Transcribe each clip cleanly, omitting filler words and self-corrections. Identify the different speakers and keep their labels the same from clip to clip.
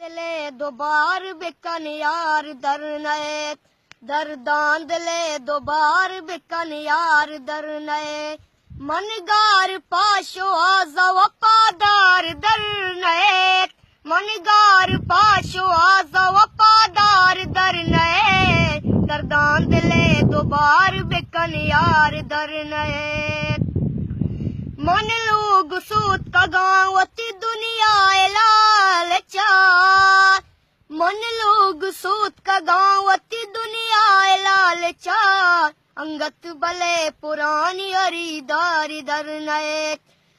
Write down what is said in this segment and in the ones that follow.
Speaker 1: दिले दो बार बिकन यार दर नए दरदान दिले दो बार बिकन यार दर नए मनगार पाशो आजा वफादार दर नए मनगार पाशो आजा वफादार दर नए दरदान दिले दो बार बिकन यार दर नए मन लोग सूत का गाँवती दुनिया लाल चार मन लोग सूत का गाँवती दुनिया लाल चार अंगत बले पुरानी अरीदारी दर नए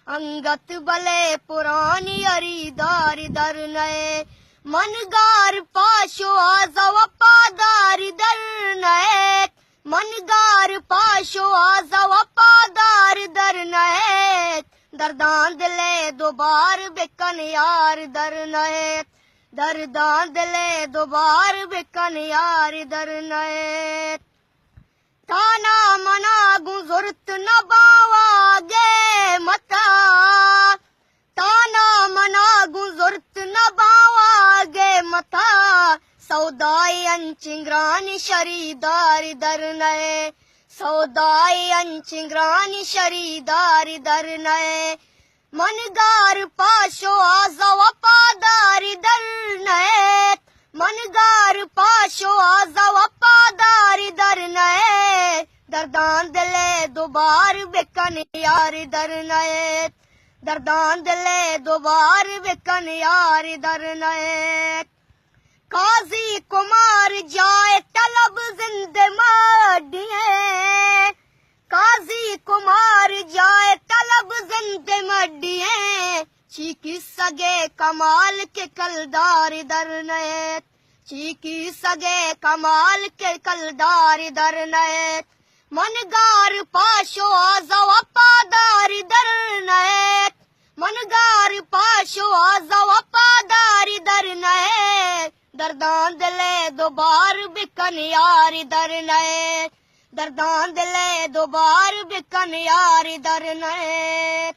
Speaker 1: अंगत बले पुरानी अरीदारी दर नए मनगार पाशो आजा वफादारी दर नए मनगार पाशो आजा वफादार दर नए दरदान दिले दो बार बिकन यार दर नए दरदान दिले दो बार बिकन यार दर नए ताना मना गुजरत न बावागे मता ताना मना गुजरत न बावागे मता सौदाई अंचिंग्रानी शरीदारी दर नए सौदाई अंचिंग्रानी शरीदारी दर नए मनगार पाशो आजा वफादारी दर नए मनगार पाशो आजा वफादारी दर नए दरदान दिले दो बार बिकन यार दर नए दरदान दिले दो बार बिकन यार दर नए काजी कुमार जाए तलब जिंदे मडिए काजी कुमार जाए तलब जिंदे मडिए चीकी सगे कमाल के कलदार दर नए चीकी सगे कमाल के कलदार दर नए मनगार पाशो आजा वफादारी दर नए मनगार पाशो आजा वफादारी दर नए दरदान दिले दो बार बिकन यार दर नए दरदान दिले दो बार बिकन यार दर नए।